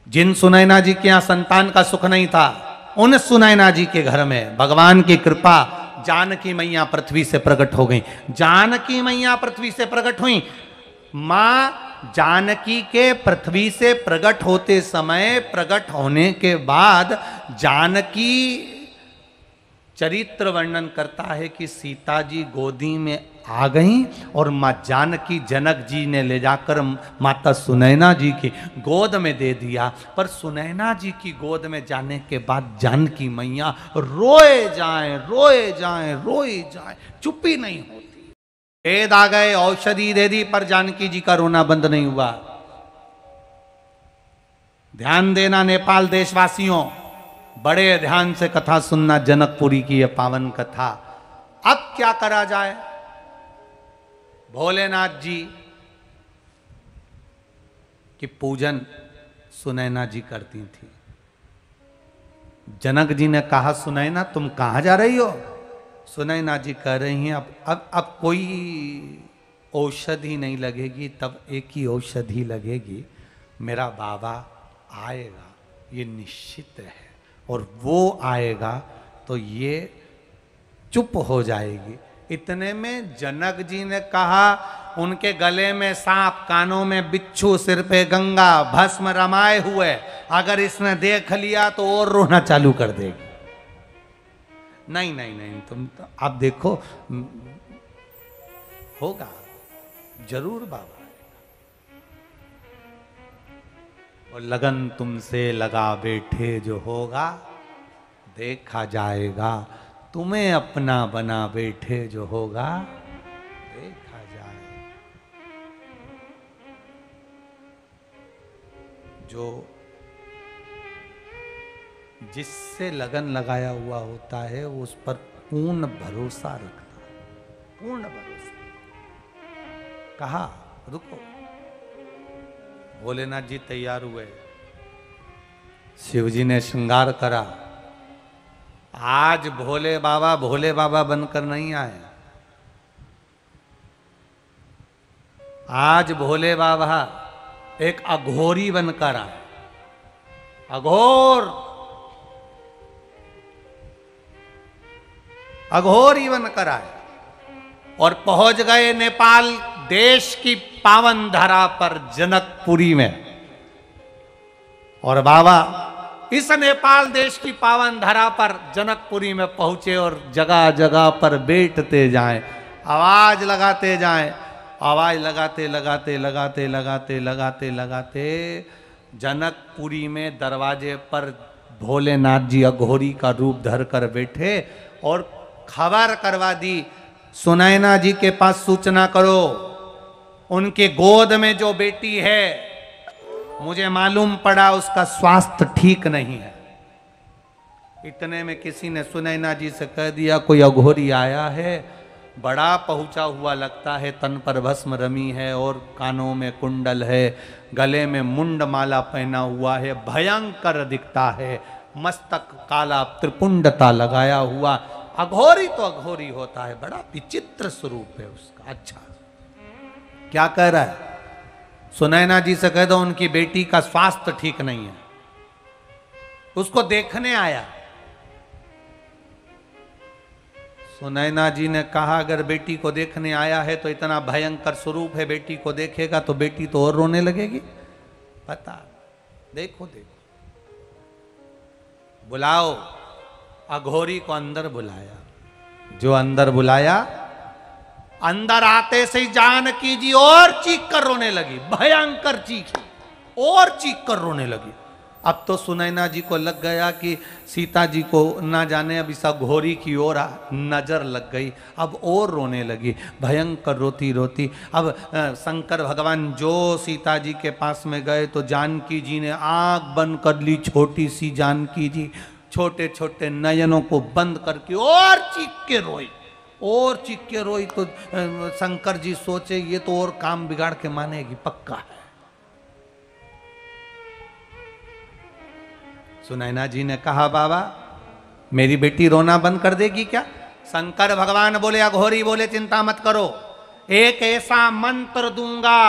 जिन सुनैना जी के यहाँ संतान का सुख नहीं था, उन सुनैना जी के घर में भगवान की कृपा, जानकी मैया पृथ्वी से प्रकट हो गई। जानकी मैया पृथ्वी से प्रकट हुई। मां जानकी के पृथ्वी से प्रकट होते समय, प्रकट होने के बाद जानकी चरित्र वर्णन करता है कि सीता जी गोदी में आ गई और मां जानकी जनक जी ने ले जाकर माता सुनैना जी की गोद में दे दिया। पर सुनैना जी की गोद में जाने के बाद जानकी मैया रोए जाएं, रोए जाएं, रोए जाएं, चुप्पी नहीं होती। वेद आ गए, औषधि दे दी, पर जानकी जी का रोना बंद नहीं हुआ। ध्यान देना नेपाल देशवासियों, बड़े ध्यान से कथा सुनना, जनकपुरी की यह पावन कथा। अब क्या करा जाए? भोलेनाथ जी की पूजन सुनैना जी करती थी। जनक जी ने कहा, सुनैना तुम कहां जा रही हो? सुनैना जी कह रही हैं, अब कोई औषधि नहीं लगेगी, तब एक ही औषधि लगेगी, मेरा बाबा आएगा, ये निश्चित है, और वो आएगा तो ये चुप हो जाएगी। इतने में जनक जी ने कहा, उनके गले में सांप, कानों में बिच्छू, सिर पे गंगा, भस्म रमाए हुए, अगर इसने देख लिया तो और रोना चालू कर देगी। नहीं नहीं नहीं, तुम तो आप देखो, होगा जरूर बाबा। और लगन तुमसे लगा बैठे जो होगा, देखा जाएगा, तुम्हें अपना बना बैठे जो होगा, देखा जाएगा। जो जिससे लगन लगाया हुआ होता है, उस पर पूर्ण भरोसा रखता है, पूर्ण भरोसा। कहा रुको, भोलेनाथ जी तैयार हुए, शिव जी ने श्रृंगार करा। आज भोले बाबा बनकर नहीं आए, आज भोले बाबा एक अघोरी बनकर आए। अघोरी बनकर आए और पहुंच गए नेपाल देश की पावन धरा पर, जनकपुरी में। और बाबा इस नेपाल देश की पावन धरा पर जनकपुरी में पहुंचे और जगह जगह पर बैठते जाएं, आवाज लगाते जाएं, आवाज लगाते लगाते लगाते लगाते लगाते लगाते जनकपुरी में दरवाजे पर भोलेनाथ जी अघोरी का रूप धर कर बैठे और खबर करवा दी, सुनैना जी के पास सूचना करो, उनके गोद में जो बेटी है, मुझे मालूम पड़ा उसका स्वास्थ्य ठीक नहीं है। इतने में किसी ने सुनैना जी से कह दिया, कोई अघोरी आया है, बड़ा पहुंचा हुआ लगता है, तन पर भस्म रमी है और कानों में कुंडल है, गले में मुंड माला पहना हुआ है, भयंकर दिखता है, मस्तक काला त्रिपुंडता लगाया हुआ। अघोरी तो अघोरी होता है, बड़ा विचित्र स्वरूप है उसका। अच्छा, क्या कह रहा है? सुनैना जी से कह दो उनकी बेटी का स्वास्थ्य ठीक नहीं है, उसको देखने आया। सुनैना जी ने कहा, अगर बेटी को देखने आया है तो इतना भयंकर स्वरूप है, बेटी को देखेगा तो बेटी तो और रोने लगेगी। पता, देखो देखो, बुलाओ। अघोरी को अंदर बुलाया। जो अंदर बुलाया, अंदर आते से ही जानकी जी और चीख कर रोने लगी, भयंकर चीखी, और चीख कर रोने लगी। अब तो सुनैना जी को लग गया कि सीता जी को ना जाने अब इस अघोरी की ओर नजर लग गई, अब और रोने लगी, भयंकर रोती रोती। अब शंकर भगवान जो सीता जी के पास में गए तो जानकी जी ने आंख बंद कर ली, छोटी सी जानकी जी छोटे छोटे नयनों को बंद करके और चीख के रोई, और चीख के रोई। तो शंकर जी सोचे ये तो और काम बिगाड़ के मानेगी, पक्का है। सुनैना जी ने कहा, बाबा मेरी बेटी रोना बंद कर देगी क्या? शंकर भगवान बोले, अघोरी बोले, चिंता मत करो, एक ऐसा मंत्र दूंगा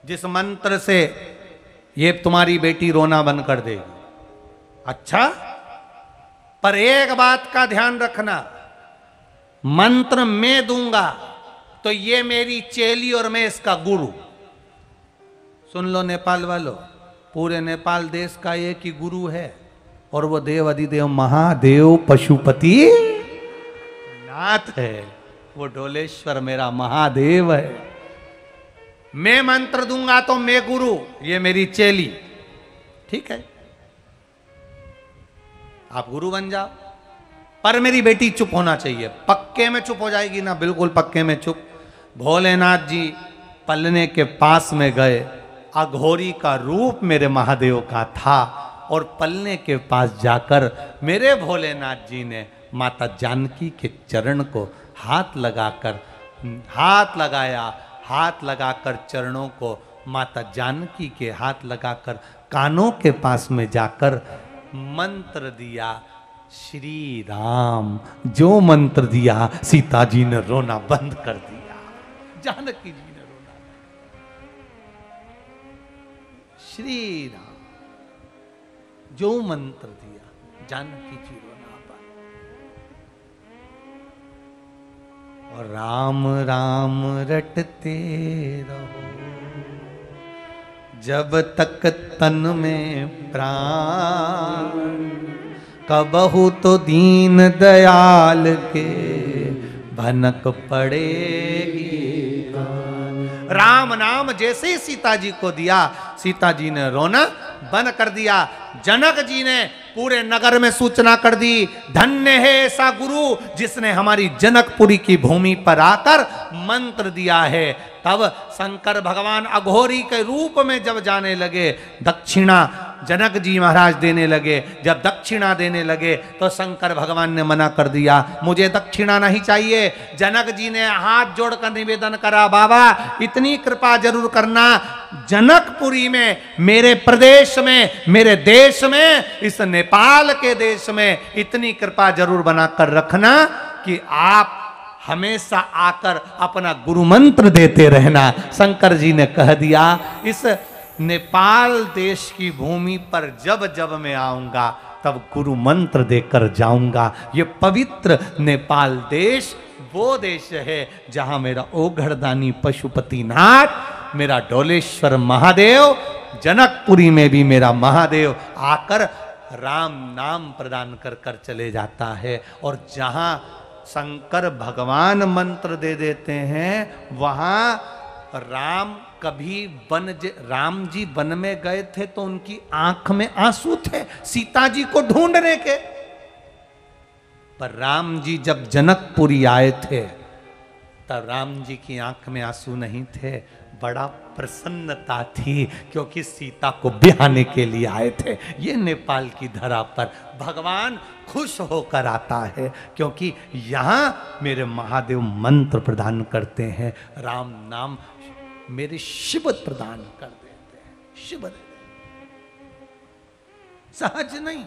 जिस मंत्र से ये तुम्हारी बेटी रोना बंद कर देगी। अच्छा, पर एक बात का ध्यान रखना, मंत्र मैं दूंगा तो ये मेरी चेली और मैं इसका गुरु। सुन लो नेपाल वालों, पूरे नेपाल देश का एक ही गुरु है और वो देव अधिदेव महादेव पशुपति नाथ है। वो ढोलेश्वर मेरा महादेव है। मैं मंत्र दूंगा तो मैं गुरु, ये मेरी चेली। ठीक है, आप गुरु बन जाओ, पर मेरी बेटी चुप होना चाहिए। पक्के में चुप हो जाएगी ना? बिल्कुल पक्के में चुप। भोलेनाथ जी पलने के पास में गए, अघोरी का रूप मेरे महादेव का था, और पलने के पास जाकर मेरे भोलेनाथ जी ने माता जानकी के चरण को हाथ लगाकर चरणों को माता जानकी के हाथ लगाकर कानों के पास में जाकर मंत्र दिया, श्री राम। जो मंत्र दिया सीता जी ने रोना बंद कर दिया, जानकी जी ने रोना। श्री राम जो मंत्र दिया, जानकी जी रोना बंद। और राम राम रटते रहो जब तक तन में प्राण, कबहू तो दीन दयाल के भनक पड़ेगी। राम नाम जैसे ही सीता जी को दिया, सीता जी ने रोना बंद कर दिया। जनक जी ने पूरे नगर में सूचना कर दी, धन्य है ऐसा गुरु जिसने हमारी जनकपुरी की भूमि पर आकर मंत्र दिया है। तब शंकर भगवान अघोरी के रूप में जब जाने लगे, दक्षिणा जनक जी महाराज देने लगे। जब दक्षिणा देने लगे तो शंकर भगवान ने मना कर दिया, मुझे दक्षिणा नहीं चाहिए। जनक जी ने हाथ जोड़कर निवेदन करा, बाबा इतनी कृपा जरूर करना, जनकपुरी में, मेरे प्रदेश में, मेरे देश में, इस नेपाल के देश में इतनी कृपा जरूर बनाकर रखना कि आप हमेशा आकर अपना गुरु मंत्र देते रहना। शंकर जी ने कह दिया, इस नेपाल देश की भूमि पर जब जब मैं आऊंगा तब गुरु मंत्र देकर जाऊंगा। ये पवित्र नेपाल देश वो देश है जहां मेरा ओघड़दानी पशुपतिनाथ, मेरा ढोलेश्वर महादेव, जनकपुरी में भी मेरा महादेव आकर राम नाम प्रदान कर कर चले जाता है। और जहां शंकर भगवान मंत्र दे देते हैं वहां राम कभी राम जी वन में गए थे तो उनकी आंख में आंसू थे सीता जी को ढूंढने के। पर राम जी जब जनकपुरी आए थे तब राम जी की आंख में आंसू नहीं थे, बड़ा प्रसन्नता थी क्योंकि सीता को ब्याहने के लिए आए थे। ये नेपाल की धरा पर भगवान खुश होकर आता है क्योंकि यहाँ मेरे महादेव मंत्र प्रदान करते हैं, राम नाम मेरे शिव प्रदान कर देते हैं। शिव सहज नहीं।